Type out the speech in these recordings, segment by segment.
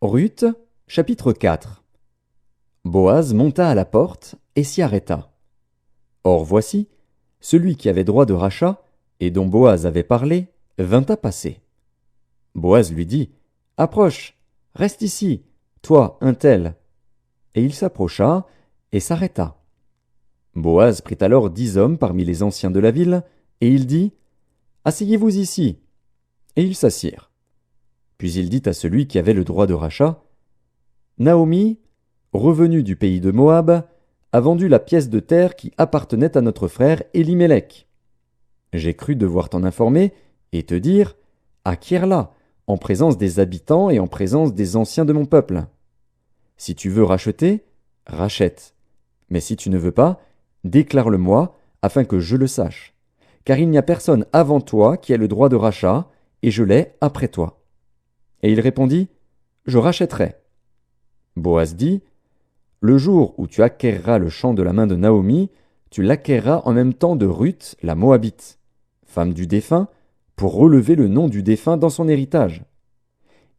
Ruth, chapitre 4. Boaz monta à la porte et s'y arrêta. Or voici, celui qui avait droit de rachat, et dont Boaz avait parlé, vint à passer. Boaz lui dit, « Approche, reste ici, toi, un tel. » Et il s'approcha et s'arrêta. Boaz prit alors 10 hommes parmi les anciens de la ville, et il dit, « Asseyez-vous ici. » Et ils s'assirent. Puis il dit à celui qui avait le droit de rachat, « Naomi, revenue du pays de Moab, a vendu la pièce de terre qui appartenait à notre frère Élimélec. J'ai cru devoir t'en informer et te dire, acquiers-la, en présence des habitants et en présence des anciens de mon peuple. Si tu veux racheter, rachète. Mais si tu ne veux pas, déclare-le-moi, afin que je le sache. Car il n'y a personne avant toi qui ait le droit de rachat, et je l'ai après toi. » Et il répondit, « Je rachèterai. » Boaz dit, « Le jour où tu acquerras le champ de la main de Naomi, tu l'acquerras en même temps de Ruth, la Moabite, femme du défunt, pour relever le nom du défunt dans son héritage. »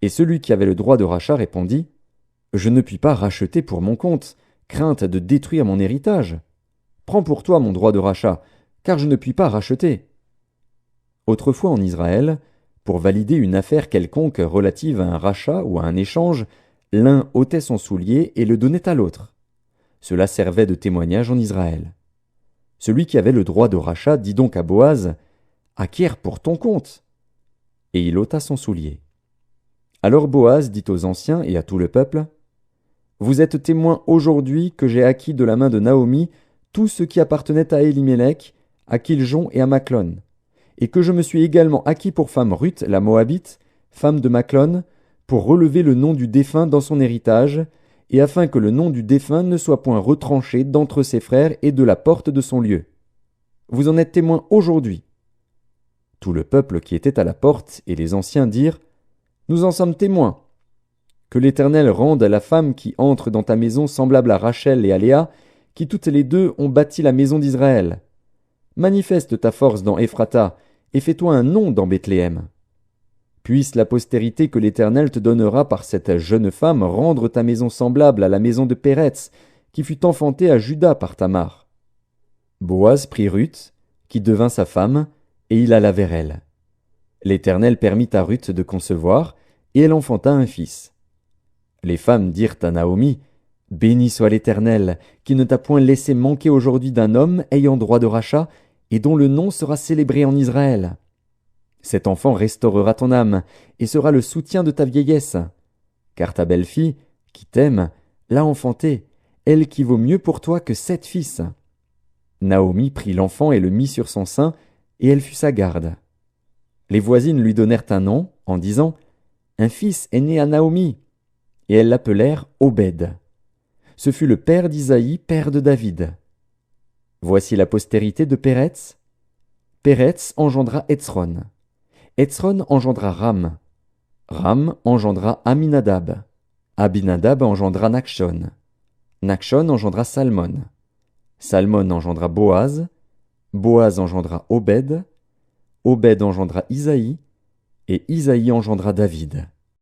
Et celui qui avait le droit de rachat répondit, « Je ne puis pas racheter pour mon compte, crainte de détruire mon héritage. Prends pour toi mon droit de rachat, car je ne puis pas racheter. » Autrefois en Israël, pour valider une affaire quelconque relative à un rachat ou à un échange, l'un ôtait son soulier et le donnait à l'autre. Cela servait de témoignage en Israël. Celui qui avait le droit de rachat dit donc à Boaz, « Acquiers pour ton compte. » Et il ôta son soulier. Alors Boaz dit aux anciens et à tout le peuple, « Vous êtes témoins aujourd'hui que j'ai acquis de la main de Naomi tout ce qui appartenait à Élimélec, à Kiljon et à Machlon, et que je me suis également acquis pour femme Ruth la Moabite, femme de Machlon, pour relever le nom du défunt dans son héritage, et afin que le nom du défunt ne soit point retranché d'entre ses frères et de la porte de son lieu. Vous en êtes témoins aujourd'hui. » Tout le peuple qui était à la porte et les anciens dirent, « Nous en sommes témoins. Que l'Éternel rende à la femme qui entre dans ta maison semblable à Rachel et à Léa, qui toutes les deux ont bâti la maison d'Israël. Manifeste ta force dans Ephrata, et fais-toi un nom dans Bethléem. Puisse la postérité que l'Éternel te donnera par cette jeune femme rendre ta maison semblable à la maison de Péretz, qui fut enfantée à Juda par Tamar. » Boaz prit Ruth, qui devint sa femme, et il alla vers elle. L'Éternel permit à Ruth de concevoir, et elle enfanta un fils. Les femmes dirent à Naomi, « Béni soit l'Éternel, qui ne t'a point laissé manquer aujourd'hui d'un homme ayant droit de rachat, et dont le nom sera célébré en Israël. Cet enfant restaurera ton âme, et sera le soutien de ta vieillesse. Car ta belle-fille, qui t'aime, l'a enfanté, elle qui vaut mieux pour toi que 7 fils. » Naomi prit l'enfant et le mit sur son sein, et elle fut sa garde. Les voisines lui donnèrent un nom, en disant, « Un fils est né à Naomi. » Et elles l'appelèrent Obed. Ce fut le père d'Isaïe, père de David. Voici la postérité de Péretz. Péretz engendra Hetzron. Hetzron engendra Ram. Ram engendra Aminadab. Abinadab engendra Nachshon. Nachshon engendra Salmon. Salmon engendra Boaz. Boaz engendra Obed. Obed engendra Isaïe. Et Isaïe engendra David.